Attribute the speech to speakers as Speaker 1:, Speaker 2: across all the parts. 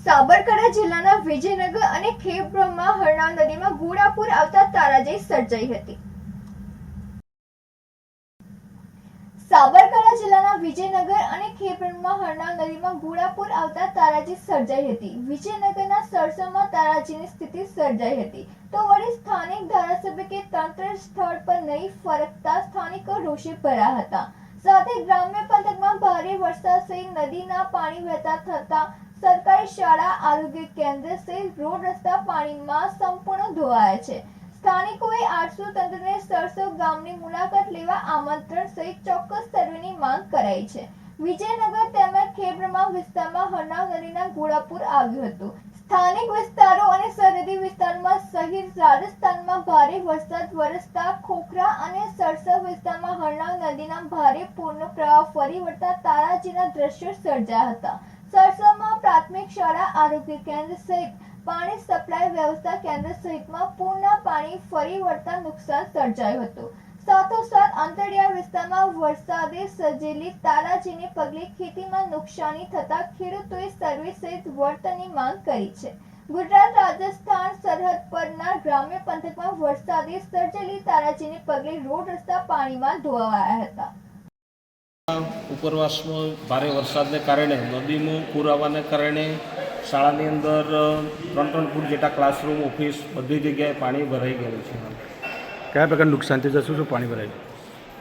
Speaker 1: સાબરકાંઠા જિલ્લાના વિજયનગર અને ખેડબ્રહ્મા હરનાવ નદીમાં ઘોડાપુર આવતા તારાજી સર્જાઈ હતી। સાબરકાંઠા જિલ્લાના વિજયનગર અને ખેડબ્રહ્મા હરનાવ નદીમાં ઘોડાપુર આવતા તારાજી સર્જાઈ હતી। વિજયનગરના સરસોમાં તારાજીની સ્થિતિ સર્જાઈ હતી તો વળી સ્થાનિક ધારાસભ્ય કે તંત્ર સ્થળ પર નહીં ફરકતા સ્થાનિકો રોષે ભરાયા હતા। સાથે ગ્રામ્ય પંથકમાં ભારે વરસાદ સહિત નદીના પાણી વહેતા થતા સરકારી શાળા, આરોગ્ય કેન્દ્ર સહિત રોડ રસ્તા પાણીમાં સંપૂર્ણ ધોવાયા છે। સ્થાનિકોએ આરસુ તંત્રને સરસો ગામની મુલાકાત લેવા આમંત્રણ સહિત ચોક્કસ સર્વેની માંગ કરાઈ છે। વિજયનગર તેમજ ખેડબ્રહ્મા વિસ્તારમાં હરનાવ નદીના ઘોડાપુર આવ્યું હતું। સ્થાનિક વિસ્તારો અને સરહદી વિસ્તારમાં સહિત રાજસ્થાનમાં ભારે વરસાદ વરસતા ખોખરા અને સરસવ વિસ્તારમાં હરનાવ નદીના ભારે પૂરનો પ્રવાહ ફરી વળતા તારાજીના દ્રશ્યો સર્જાયા હતા। સરસવમાં પ્રાથમિક શાળા, આરોગ્ય કેન્દ્ર સહિત પાણી સપ્લાય વ્યવસ્થા કેન્દ્ર સહિતમાં પૂરના પાણી ફરી વળતા નુકસાન સર્જાયું હતું। સાથોસાથ અંતરિયાળ વિસ્તારમાં વરસાદે સર્જેલી તારાજીને પગલે ખેતીમાં નુકસાની થતા ખેડૂતોએ સર્વે સહિત વળતરની માંગ કરી છે। ગુજરાત રાજસ્થાન સરહદ પરના ગ્રામ્ય પંથકમાં વરસાદે સર્જેલી તારાજીને પગલે રોડ રસ્તા પાણીમાં ધોવાયા હતા।
Speaker 2: ઉપરવાસમાં ભારે વરસાદને કારણે નદીમાં પૂર આવવાને કારણે શાળાની અંદર 3 ફૂટ જેટલા ક્લાસરૂમ, ઓફિસ બધી જગ્યાએ પાણી ભરાઈ ગયેલું છે।
Speaker 3: કયા પ્રકારનું નુકસાન થયું છે? શું પાણી ભરાયું?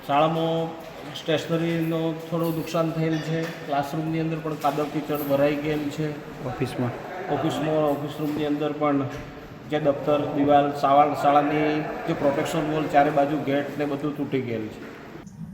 Speaker 2: શાળામાં સ્ટેશનરીનો થોડું નુકસાન થયેલ છે। ક્લાસરૂમની અંદર પણ કાદવ કીચડ ભરાઈ ગયેલ છે। ઓફિસ રૂમની અંદર પણ જે દફતર, દિવાલ, શાળાની જે પ્રોટેક્શન વોલ, ચારે બાજુ ગેટ ને બધું તૂટી ગયેલ છે।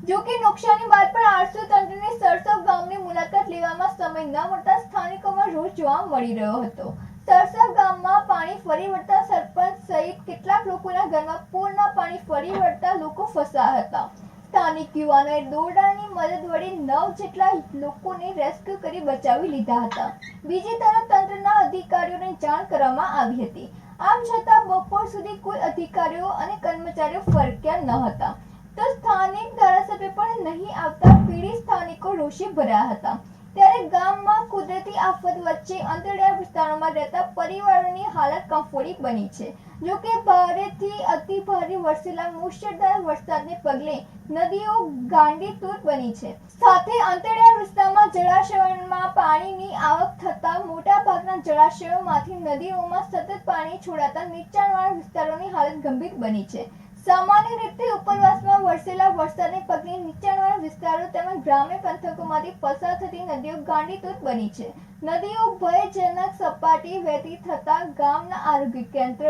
Speaker 1: જો કે નુકસાની બાદ પણ આરસુ તંત્રની સરસવ ગામની મુલાકાત લેવામાં સમય ન મળતા સ્થાનિકોમાં રોષ જોવા મળી રહ્યો હતો। સરસવ ગામમાં પાણી ફરી વળતા સરપંચ સહિત કેટલાક લોકોના ઘરમાં પૂરના પાણી ફરી વળતા લોકો ફસાયા હતા। સ્થાનિક યુવાનોએ દોરડાની મદદ વડે 9 જેટલા લોકોને રેસ્ક્યુ કરી બચાવી લીધા હતા। બીજી તરફ તંત્રના અધિકારીઓને જાણ કરવામાં આવી હતી। આમ છતાં બપોર સુધી કોઈ અધિકારીઓ અને કર્મચારીઓ ફરક્યા ન હતા તો સ્થાનિક ધારાસભ્ય પણ નહીં આવતા પીડિત સ્થાનિકો રોષે ભરાયા હતા। ત્યારે ગામમાં કુદરતી આફત વચ્ચે અંતરિયાળ વિસ્તારોમાં રહેતા પરિવારોની હાલત કફોડી બની છે। જો કે ભારેથી અતિ ભારે વરસેલા મુશળધાર વરસાદને પગલે નદીઓ ગાંડીતુર બની છે। સાથે અંતરિયાળ વિસ્તારમાં જળાશયોમાં પાણીની આવક થતા મોટા ભાગના જળાશયોમાંથી નદીઓમાં સતત પાણી છોડાતા નીચાણવાળા વિસ્તારોની હાલત ગંભીર બની છે। સામાન્ય રીતે ઉપરવાસમાં વરસેલા વરસાદને પગલે નીચાણવાળા વિસ્તારો તેમજ ગ્રામ્ય પંથકોમાંથી પસાર થતી નદીઓ ગાંડીતુર બની છે। નદીઓ ભયજનક સપાટી વહેતી થતા ગામના આરોગ્ય કેન્દ્ર,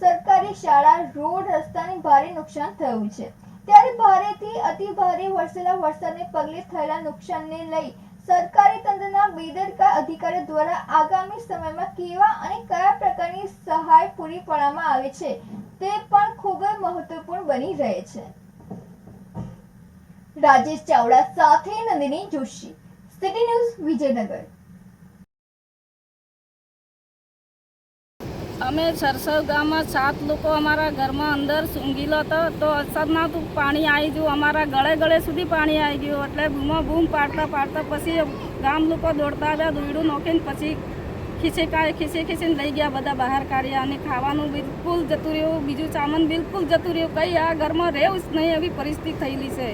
Speaker 1: સરકારી શાળા, રોડ રસ્તાને ભારે નુકસાન થયું છે। ત્યારે ભારેથી અતિ ભારે વરસેલા વરસાદને પગલે થયેલા નુકસાનને લઈ સરકારી તંત્રના બેદરકાર અધિકારીઓ દ્વારા આગામી સમયમાં કેવા અને કયા પ્રકારની સહાય પૂરી પાડવામાં આવે છે તે પણ ખૂબ જ મહત્વપૂર્ણ બની રહે છે। રાજેશ ચાવડા સાથે નંદિની જોશી, સિટી ન્યૂઝ, વિજયનગર।
Speaker 4: અમે સરસવ ગામમાં 7 લોકો અમારા ઘરમાં અંદર સૂંઘેલો હતો તો અચાનક પાણી આવી ગયું, અમારા ગળે સુધી પાણી આવી ગયું। એટલે બૂમ પાડતા પછી ગામ લોકો દોડતા આવ્યા, દોયડું નોખીને પછી ખીસીને લઈ ગયા, બધા બહાર કાઢ્યા અને ખાવાનું બિલકુલ જતું રહ્યું, બીજું સામાન બિલકુલ જતું રહ્યું, કંઈ આ ઘરમાં રહેવું જ નહીં એવી પરિસ્થિતિ થયેલી છે।